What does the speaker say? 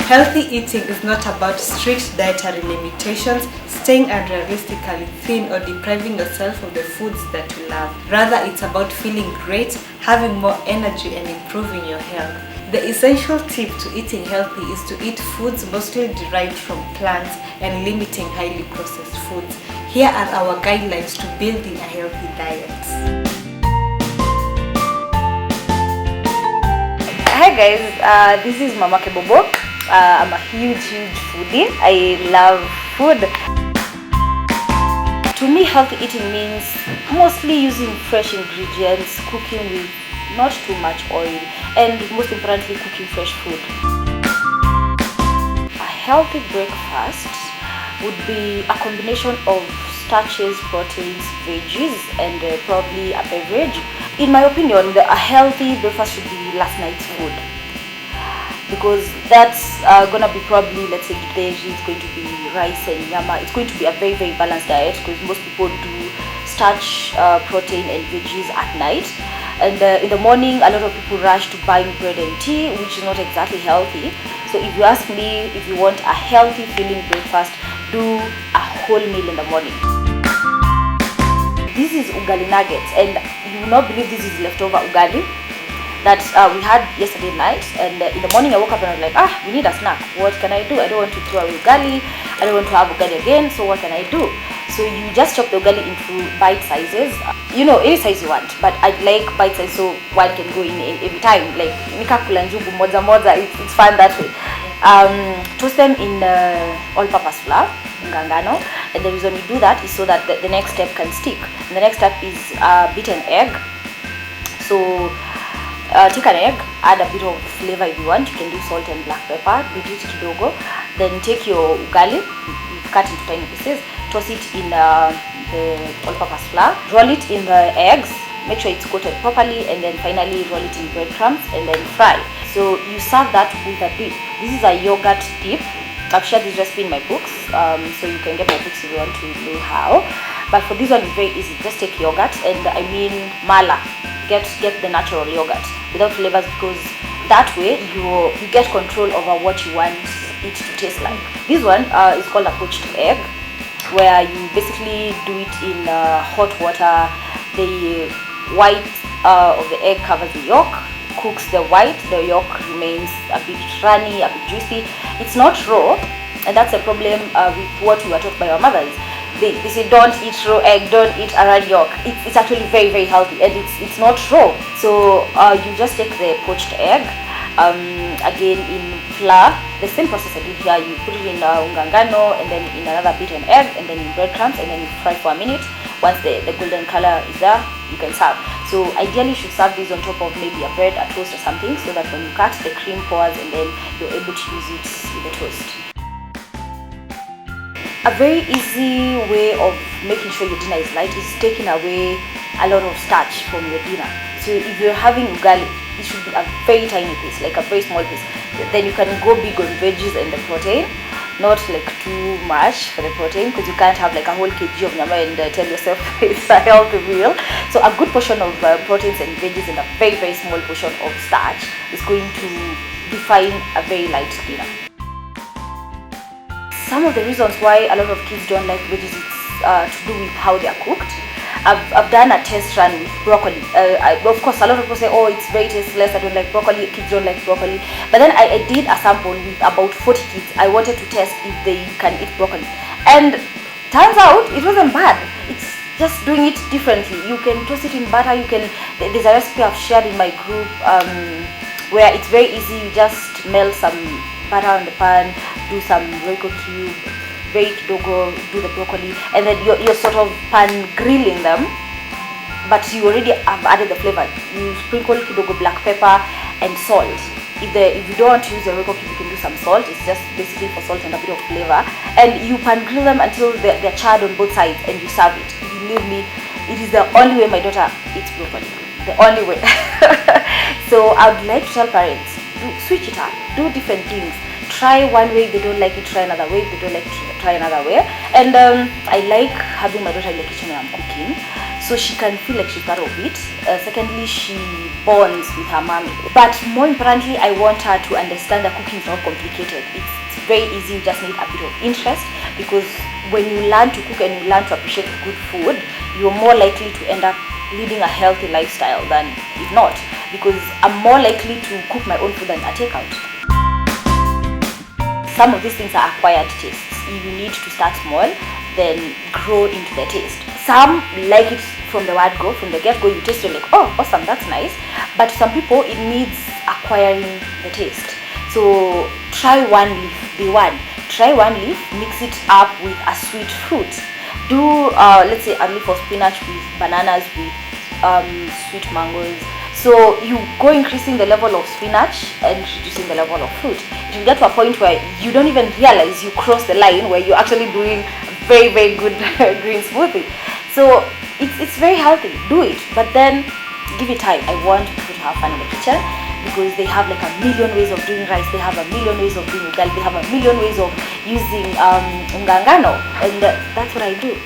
Healthy eating is not about strict dietary limitations, staying unrealistically thin, or depriving yourself of the foods that you love. Rather, it's about feeling great, having more energy, and improving your health. The essential tip to eating healthy is to eat foods mostly derived from plants and limiting highly processed foods. Here are our guidelines to building a healthy diet. Hi guys, this is Mama Kebobo. I'm a huge foodie. I love food. To me, healthy eating means mostly using fresh ingredients, cooking with not too much oil, and most importantly, cooking fresh food. A healthy breakfast would be a combination of starches, proteins, veggies, and probably a beverage. In my opinion, a healthy breakfast should be last night's food, because that's gonna be probably, let's say, githeri, it's going to be rice and nyama. It's going to be a very balanced diet, because most people do starch, protein and veggies at night, and in the morning a lot of people rush to buying bread and tea, which is not exactly healthy. So if you ask me, if you want a healthy feeling breakfast, do a whole meal in the morning. This is ugali nuggets, and you will not believe this is leftover ugali that we had yesterday night. And in the morning I woke up and I was like, we need a snack. What can I do? I don't want to throw away ugali, I don't want to have ugali again, so what can I do? So you just chop the ugali into bite sizes, any size you want, but I like bite size so one can go in every time, like nikakula njugu moja moja. It's fun that way. Toast them in all-purpose flour, ngangano, and the reason we do that is so that the next step can stick. And the next step is beaten egg. So take an egg, add a bit of flavor if you want. You can do salt and black pepper, beat it kidogo. Then take your ugali, cut into tiny pieces, toss it in the all-purpose flour, roll it in the eggs, make sure it's coated properly, and then finally roll it in breadcrumbs and then fry. So you serve that with a dip. This is a yogurt dip. I've shared this recipe in my books, so you can get my books if you want to know how. But for this one, it's very easy. Just take yogurt, and I mean mala. Get the natural yogurt without flavors, because that way you get control over what you want it to taste like. This one is called a poached egg, where you basically do it in hot water. The white of the egg covers the yolk, cooks the white, the yolk remains a bit runny, a bit juicy. It's not raw, and that's a problem with what we were taught by our mothers. They say don't eat raw egg, don't eat a raw yolk. It's actually very healthy, and it's not raw. So you just take the poached egg, again in flour, the same process I did here. You put it in ungangano, and then in another beaten egg, and then in breadcrumbs, and then you fry for a minute. Once the golden color is there, you can serve. So ideally you should serve this on top of maybe a bread, a toast or something, so that when you cut, the cream pours and then you're able to use it with the toast. A very easy way of making sure your dinner is light is taking away a lot of starch from your dinner. So if you're having ugali, it should be a very tiny piece, like a very small piece. Then you can go big on veggies and the protein, not like too much for the protein, because you can't have like a whole kg of nyama and tell yourself it's a healthy meal. So a good portion of proteins and veggies and a very small portion of starch is going to define a very light dinner. Some of the reasons why a lot of kids don't like veggies is to do with how they are cooked. I've done a test run with broccoli. Of course, a lot of people say, oh, it's very tasteless, I don't like broccoli, kids don't like broccoli. But then I did a sample with about 40 kids. I wanted to test if they can eat broccoli. And turns out it wasn't bad. It's just doing it differently. You can toast it in butter. There's a recipe I've shared in my group where it's very easy. You just melt some butter on the pan, do some Royco cube, very kidogo, do the broccoli, and then you're sort of pan grilling them, but you already have added the flavor. You sprinkle kidogo black pepper and salt. If you don't want to use the Royco cube, you can do some salt. It's just basically for salt and a bit of flavor, and you pan grill them until they're charred on both sides, and you serve it. Believe me, it is the only way my daughter eats broccoli. The only way. So I would like to tell parents, switch it up, do different things, try one way, they don't like it, try another way, they don't like it, try another way. And I like having my daughter in the kitchen when I'm cooking, so she can feel like she's part of it. Secondly, she bonds with her mommy. But more importantly, I want her to understand that cooking is not complicated. It's very easy, you just need a bit of interest, because when you learn to cook and you learn to appreciate good food, you're more likely to end up leading a healthy lifestyle than if not, because I'm more likely to cook my own food than a takeout. Some of these things are acquired tastes. You need to start small, then grow into the taste. Some like it from the word go, from the get-go. You taste it like, oh, awesome, that's nice. But some people, it needs acquiring the taste. So try one leaf, day one. Try one leaf, mix it up with a sweet fruit. Do let's say a leaf of spinach with bananas, with sweet mangoes. So you go increasing the level of spinach and reducing the level of fruit. It will get to a point where you don't even realize you cross the line, where you're actually doing very, very good green smoothie. So it's very healthy. Do it, but then give it time. I want people to have fun in the kitchen, because they have like a million ways of doing rice, they have a million ways of doing ugali, they have a million ways of using unga ngano, and that's what I do.